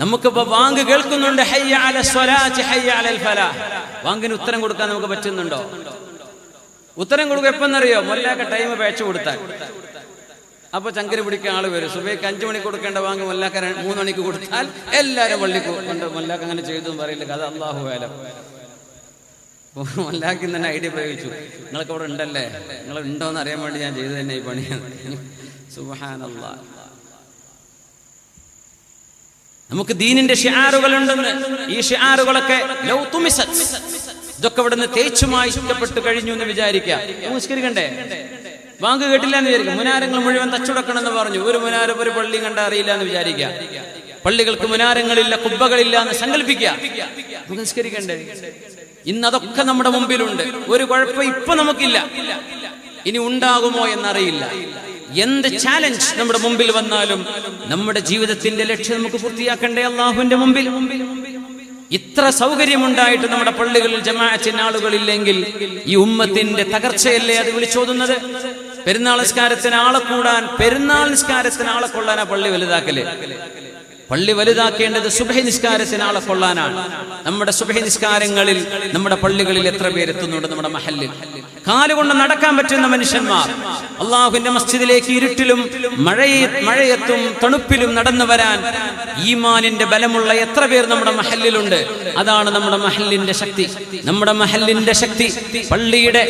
നമുക്കിപ്പോ വാങ്ക് കേൾക്കുന്നുണ്ട്, ഹയ്യ അല സ്വലാത്തി ഹയ്യ അലൽ ഫലാഹ്. വാങ്കിന് ഉത്തരം കൊടുക്കാൻ നമുക്ക് പറ്റുന്നുണ്ടോ? ഉത്തരം കൊടുക്കുക എപ്പെന്നറിയോ? മൊല്ലാക്ക ടൈം പേച്ചു കൊടുത്താൽ അപ്പൊ ചങ്കര് പിടിക്കാൻ ആള് വരും. സുബൈക്ക് 5 മണിക്ക് കൊടുക്കേണ്ട വാങ്ങി മൊല്ലാക്ക 3 മണിക്ക് കൊടുത്താൽ എല്ലാവരും പള്ളിക്ക് കൊണ്ട് മൊല്ലാക്ക അങ്ങനെ ചെയ്തു പറയില്ല. കഥ അല്ലാഹു ആലം. മൊല്ലാക്കി തന്നെ ഐഡിയ പ്രയോഗിച്ചു, നിങ്ങൾക്ക് അവിടെ ഉണ്ടല്ലേ, നിങ്ങൾ ഉണ്ടോന്ന് അറിയാൻ വേണ്ടി ഞാൻ ചെയ്തു തന്നെ ഈ പണിയാണ്. സുബ്ഹാനല്ലാഹ്. നമുക്ക് ദീനിന്റെ ഷിആറുകൾ ഉണ്ടെന്ന്, ഈ ഷിആറുകളൊക്കെ ലൗ തുമിസത്, ഇതൊക്കെ ഇവിടെ നിന്ന് തേച്ചുമായി ഇഷ്ടപ്പെട്ട് കഴിഞ്ഞു എന്ന് വിചാരിക്കുക. നമസ്കരിക്കണ്ടേ? വാങ്ക് കേട്ടില്ല എന്ന് വിചാരിക്കും. മുനാരങ്ങൾ മുഴുവൻ തച്ചുടക്കണമെന്ന് പറഞ്ഞു. ഒരു മുനാരം ഒരു പള്ളി കണ്ട അറിയില്ല എന്ന് വിചാരിക്കുക. പള്ളികൾക്ക് മുനാരങ്ങളില്ല, കുബ്ബകളില്ല എന്ന് സങ്കല്പിക്കുക. നമസ്കരിക്കണ്ടേ? ഇന്ന് അതൊക്കെ നമ്മുടെ മുമ്പിലുണ്ട്. ഒരു കുഴപ്പം ഇപ്പൊ നമുക്കില്ല, ഇനി ഉണ്ടാകുമോ എന്നറിയില്ല. എന്ത് ചാലഞ്ച് നമ്മുടെ മുമ്പിൽ വന്നാലും നമ്മുടെ ജീവിതത്തിന്റെ ലക്ഷ്യം നമുക്ക് പൂർത്തിയാക്കണ്ടേ അള്ളാഹുവിന്റെ മുമ്പിൽ. ഇത്ര സൗകര്യമുണ്ടായിട്ട് നമ്മുടെ പള്ളികളിൽ ജമാഅത്തിന് ആളുകളില്ലെങ്കിൽ ഈ ഉമ്മത്തിന്റെ തകർച്ചയല്ലേ അത് വിളിച്ചോതുന്നത്? പെരുന്നാൾ നിസ്കാരത്തിന് ആളെ കൂടാൻ, പെരുന്നാൾ നിസ്കാരത്തിന് ആളെ കൊള്ളാനാ പള്ളി വലുതാക്കല്. പള്ളി വലുതാക്കേണ്ടത് സുബഹി നിസ്കാരത്തിന് ആളെ കൊള്ളാനാണ്. നമ്മുടെ സുബഹി നിസ്കാരങ്ങളിൽ നമ്മുടെ പള്ളികളിൽ എത്ര പേരെത്തുന്നുണ്ട്? നമ്മുടെ മഹല്ലിൽ കാലുകൊണ്ട് നടക്കാൻ പറ്റുന്ന മനുഷ്യന്മാർ അള്ളാഹുവിന്റെ മസ്ജിദിലേക്ക് ഇരുട്ടിലും മഴയത്തും തണുപ്പിലും നടന്നു വരാൻ ഈമാനിന്റെ ബലമുള്ള എത്ര പേർ നമ്മുടെ മഹല്ലിലുണ്ട്? അതാണ് നമ്മുടെ മഹല്ലിന്റെ ശക്തി. നമ്മുടെ മഹല്ലിന്റെ ശക്തി പള്ളിയുടെ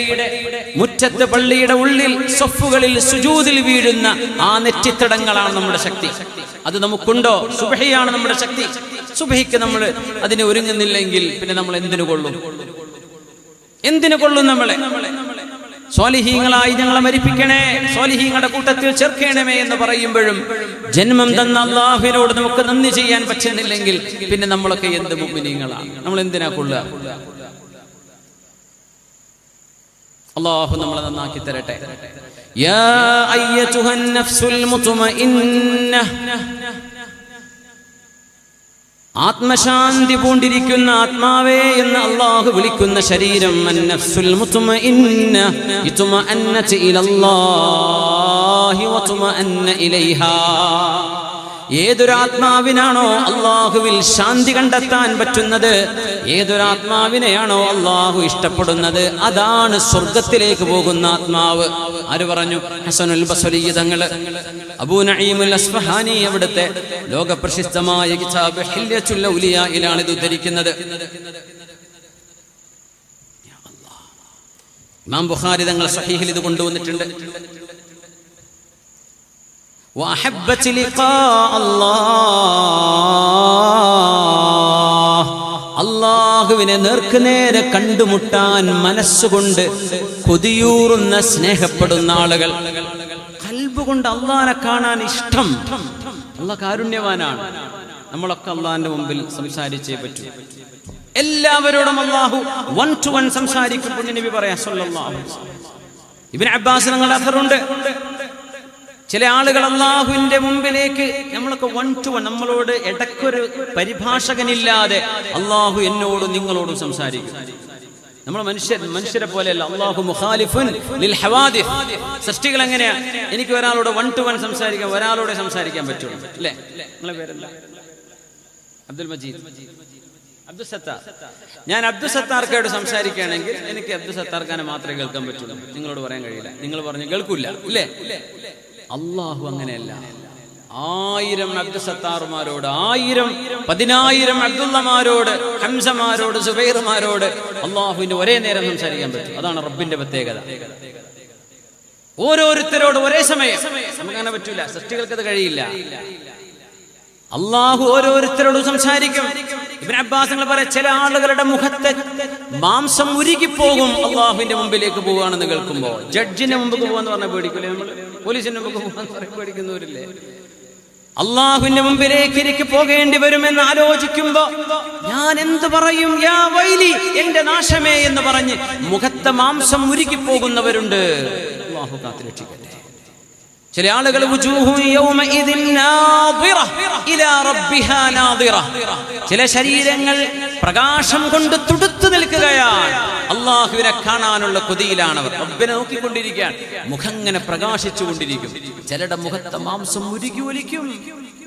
മുറ്റത്ത്, പള്ളിയുടെ ഉള്ളിൽ, സഫുകളിൽ സുജൂദിൽ വീഴുന്ന ആ നെറ്റിത്തടങ്ങളാണ് നമ്മുടെ ശക്തി. അത് നമുക്കുണ്ടോ? സുബഹിയാണ് നമ്മുടെ ശക്തി. സുബഹിക്ക് നമ്മൾ അതിന് ഒരുങ്ങുന്നില്ലെങ്കിൽ പിന്നെ നമ്മൾ എന്തിനു കൊള്ളും? എന്തിനു കൊള്ളും? നമ്മളെ സ്വാലിഹീങ്ങളായി ഞങ്ങളെ മരിപ്പിക്കണേ, സ്വാലിഹീങ്ങളുടെ കൂട്ടത്തിൽ ചേർക്കണമേ എന്ന് പറയുമ്പോഴും ജന്മം തന്ന അല്ലാഹുവിനോട് നമുക്ക് നന്ദി ചെയ്യാൻ പറ്റുന്നില്ലെങ്കിൽ പിന്നെ നമ്മളൊക്കെ എന്ത് മുഅ്മിനീങ്ങളാണ്? നമ്മൾ എന്തിനാ കൊള്ളുക? അല്ലാഹു നമ്മളെ നന്നാക്കി തരട്ടെ. യാ അയ്യതുഹൻ നഫ്സുൽ മുത്മഇന്ന, ആത്മശാന്തി പൂണ്ടിരിക്കുന്ന ആത്മാവേ എന്ന് അല്ലാഹു വിളിക്കുന്ന ശരീരം. അന്നഫ്സുൽ മുത്മഇന്ന ഇത്മഅന്നത ഇലല്ലാഹി വത്മഅന്ന ഇലൈഹാ. ഏതൊരാത്മാവിനാണോ അള്ളാഹുവിൽ ശാന്തി കണ്ടെത്താൻ പറ്റുന്നത്, ഏതൊരാത്മാവിനെയാണോ അള്ളാഹു ഇഷ്ടപ്പെടുന്നത്, അതാണ് സ്വർഗത്തിലേക്ക് പോകുന്ന ആത്മാവ്. ആര് പറഞ്ഞു? ഹസനുൽ ബസ്രി തങ്ങൾ. അബൂ നഈമുൽ അസ്ഫഹാനി അവിടുത്തെ ലോകപ്രശസ്തമായ കിതാബ് ഹില്യത്തുൽ ഔലിയായിലാണ് ഇത് ഉദ്ധരിക്കുന്നത്. ഇമാം ബുഖാരി തങ്ങൾ സഹീഹിൽ ഇത് കൊണ്ടുവന്നിട്ടുണ്ട്. وأحبت لقاء الله, അല്ലാഹുവിനെ നേർക്കുനേരെ കണ്ടുമുട്ടാൻ മനസ്സുകൊണ്ട് കൊതിയൂറുന്ന സ്നേഹപ്പെടുന്ന ആളുകൾ, ഖൽബ് കൊണ്ട് അല്ലാഹനെ കാണാൻ ഇഷ്ടം. അല്ലാഹ് കാരുണ്യവാനാണ്. നമ്മളൊക്കെ അല്ലാഹുവിന്റെ മുമ്പിൽ സംസാരിച്ചേ പറ്റൂ. എല്ലാവരോടും അല്ലാഹു 1-to-1 സംസാരിക്കും. നബി പറയാ സല്ലല്ലാഹു അലൈഹി വസല്ലം. ഇബ്നു അബ്ബാസ് തങ്ങളുടെ അഥറുണ്ട്, ചില ആളുകൾ അള്ളാഹുവിന്റെ മുമ്പിലേക്ക് നമ്മളൊക്കെ 1-to-1, നമ്മളോട് ഇടയ്ക്കൊരു പരിഭാഷകനില്ലാതെ അള്ളാഹു എന്നോടും നിങ്ങളോടും സംസാരിക്കും. നമ്മൾ മനുഷ്യരെ പോലെയല്ല. അള്ളാഹു മുഖാലിഫുൻ ലിൽ ഹവാദിസ്. സൃഷ്ടികൾ എങ്ങനെയാ? എനിക്ക് ഒരാളോട് 1-to-1 സംസാരിക്കാൻ, ഒരാളോടെ സംസാരിക്കാൻ പറ്റുള്ളൂ. അല്ലേ? നിങ്ങളെ പേരെന്താ? അബ്ദുൽ മജീദ്, അബ്ദുൽ സത്താർ. ഞാൻ അബ്ദുൽ സത്താർക്കോട് സംസാരിക്കുകയാണെങ്കിൽ എനിക്ക് അബ്ദുൽ സത്താർക്കാനെ മാത്രമേ കേൾക്കാൻ പറ്റുള്ളൂ, നിങ്ങളോട് പറയാൻ കഴിയില്ല. നിങ്ങൾ പറഞ്ഞു കേൾക്കൂല, ഇല്ലേ? അള്ളാഹു അങ്ങനെയല്ല. 1000 അബ്ദുൽ സത്താറുമാരോട്, 1000-10,000 അബ്ദുള്ളമാരോട്, ഹംസമാരോട്, സുബൈറുമാരോട് അള്ളാഹുവിന് ഒരേ നേരം സംസാരിക്കാൻ പറ്റും. അതാണ് റബ്ബിന്റെ പ്രത്യേകത. ഓരോരുത്തരോട് ഒരേ സമയം നമുക്കങ്ങനെ പറ്റൂല. സൃഷ്ടികൾക്ക് അത് കഴിയില്ല. അള്ളാഹു ഓരോരുത്തരോടും സംസാരിക്കും. ഇബ്നു അബ്ബാസ് പറയാം, ചില ആളുകളുടെ മുഖത്ത് മാംസം ഉരുകിപ്പോകും അള്ളാഹുവിന്റെ മുമ്പിലേക്ക് പോവുകയാണെന്ന് കേൾക്കുമ്പോൾ. ജഡ്ജിന്റെ മുമ്പ് പോവാന്ന് പറഞ്ഞാൽ പേടിക്കില്ലേ നമ്മൾ? പോലീസിന്റെ മുമ്പ് പോവാന്ന് പറയാൻ പേടിക്കുന്നവരില്ലേ? അള്ളാഹുവിന്റെ മുമ്പിലേക്ക് എനിക്ക് പോകേണ്ടി വരുമെന്ന് ആലോചിക്കുമ്പോ ഞാൻ എന്ത് പറയും? യാ വൈലി, എന്റെ നാശമേ എന്ന് പറഞ്ഞ് മുഖത്തെ മാംസം ഉരുകിപ്പോകുന്നവരുണ്ട്. അള്ളാഹു കാത്തുരക്ഷിക്കട്ടെ. ചില ആളുകൾ ചില ശരീരങ്ങൾ പ്രകാശം കൊണ്ട് തുടുത്തു നിൽക്കുകയാണ്. അള്ളാഹുവിനെ കാണാനുള്ള കൊതിയിലാണവർ. റബ്ബിനെ നോക്കിക്കൊണ്ടിരിക്കുകയാണ്. മുഖം ഇങ്ങനെ പ്രകാശിച്ചു കൊണ്ടിരിക്കും. ചിലരുടെ മുഖത്തെ മാംസം ഉരുകി ഒലിക്കും.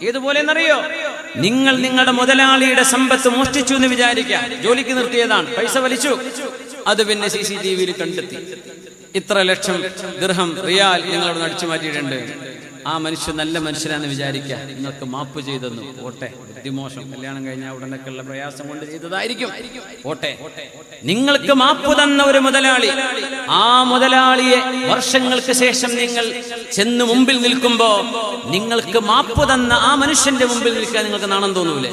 ഏതുപോലെ എന്നറിയോ? നിങ്ങൾ നിങ്ങളുടെ മുതലാളിയുടെ സമ്പത്ത് മോഷ്ടിച്ചു എന്ന് വിചാരിക്കുക. ജോലിക്ക് നിർത്തിയതാണ്, പൈസ വലിച്ചു, അത് പിന്നെ CCTV-യിൽ കണ്ടെത്തി. ഇത്ര ലക്ഷം ദിർഹം റിയാൽ നിങ്ങളോട് അടിച്ചു മാറ്റിയിട്ടുണ്ട്. ആ മനുഷ്യൻ നല്ല മനുഷ്യനാണെന്ന് വിചാരിക്കുക. നിങ്ങൾക്ക് മാപ്പ് ചെയ്തെന്നു പോട്ടെ, ബുദ്ധിമോശം, കല്യാണം കഴിഞ്ഞാൽ ഉടനൊക്കെയുള്ള പ്രയാസം കൊണ്ട് ചെയ്തതായിരിക്കും, പോട്ടെ. നിങ്ങൾക്ക് മാപ്പ് തന്ന ഒരു മുതലാളി, ആ മുതലാളിയെ വർഷങ്ങൾക്ക് ശേഷം നിങ്ങൾ ചെന്ന് മുമ്പിൽ നിൽക്കുമ്പോ നിങ്ങൾക്ക് മാപ്പ് തന്ന ആ മനുഷ്യന്റെ മുമ്പിൽ നിൽക്കാൻ നിങ്ങൾക്ക് നാണം തോന്നൂലേ?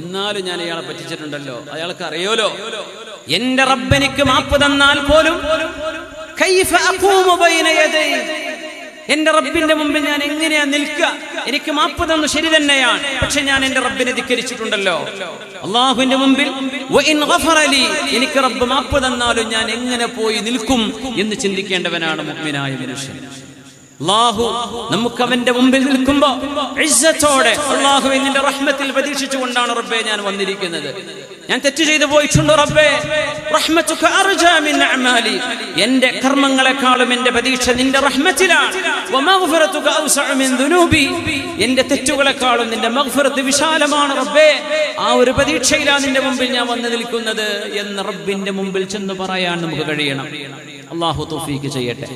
എന്നാലും ഞാൻ അയാളെ പറ്റിച്ചിട്ടുണ്ടല്ലോ, അയാൾക്ക് അറിയോലോ, എന്റെ റബ്ബെനിക്ക് മാപ്പ് തന്നാൽ പോലും കൈഫ അഖൂമു ബൈന യദൈ, എന്റെ റബ്ബിന്റെ മുമ്പിൽ ഞാൻ എങ്ങനെയാ നിൽക്കുക? എനിക്ക് മാപ്പ് തന്നു, ശരി തന്നെയാണ്, പക്ഷെ ഞാൻ എന്റെ റബ്ബിനെ ധിക്കരിച്ചിട്ടുണ്ടല്ലോ. അള്ളാഹുവിന്റെ മുമ്പിൽ വഇൻ ഗഫറ ലി, എനിക്ക് റബ്ബ് മാപ്പ് തന്നാലും ഞാൻ എങ്ങനെ പോയി നിൽക്കും എന്ന് ചിന്തിക്കേണ്ടവനാണ് മുഅ്മിനായ മനുഷ്യൻ. അല്ലാഹു നമുക്ക് അവന്റെ മുമ്പിൽ നിൽക്കുമ്പോ ഇസ്സത്തോടെ അല്ലാഹുവേ നിന്റെ റഹ്മത്തിൽ പ്രതീക്ഷിച്ചുകൊണ്ടാണ് റബ്ബേ ഞാൻ വന്നിരിക്കുന്നത്. ഞാൻ തെറ്റ് ചെയ്തു പോയിട്ടുണ്ടോ റബ്ബേ, റഹ്മതുക അർജാ മിൻ അഅമാലി, എന്റെ കർമ്മങ്ങളെക്കാളും എന്റെ പ്രതീക്ഷ നിന്റെ റഹ്മത്തിലാണ്. വമഗ്ഫിറതുക ഔസഅ മിൻ ദുനൂബി, എന്റെ തെറ്റുകളെക്കാളും നിന്റെ മഗ്ഫിറത്ത് വിശാലമാണ് റബ്ബേ. ആ ഒരു പ്രതീക്ഷയിലാണ് നിന്റെ മുമ്പിൽ ഞാൻ വന്നു നിൽക്കുന്നത് എന്ന് റബ്ബിന്റെ മുമ്പിൽ ചെന്ന് പറയാൻ നമുക്ക് കഴിയണം. അല്ലാഹു തൗഫീഖ് ചെയ്യട്ടെ.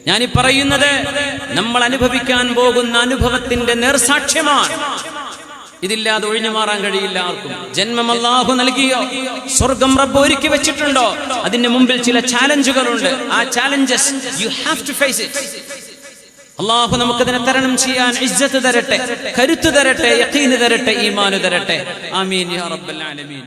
ഞാൻ ഈ പറയുന്നത് നമ്മൾ അനുഭവിക്കാൻ പോകുന്ന അനുഭവത്തിന്റെ നേർസാക്ഷ്യമാണ്. ഇതില്ലാതെ ഒഴിഞ്ഞു മാറാൻ കഴിയില്ല ആർക്കും. ജന്മം അല്ലാഹു നൽകിയോ, സ്വർഗം റബ്ബ് ഒരുക്കി വെച്ചിട്ടുണ്ടോ, അതിന്റെ മുമ്പിൽ ചില ചാലഞ്ചുകളുണ്ട്. ആ challenges you have to face it. അല്ലാഹു നമുക്കതിനെ തരണം ചെയ്യാൻ ഇസ്സത്ത് തരട്ടെ, കരുത്ത് തരട്ടെ, യഖീൻ തരട്ടെ, ഈമാൻ തരട്ടെ. ആമീൻ യാ റബ്ബൽ ആലമീൻ.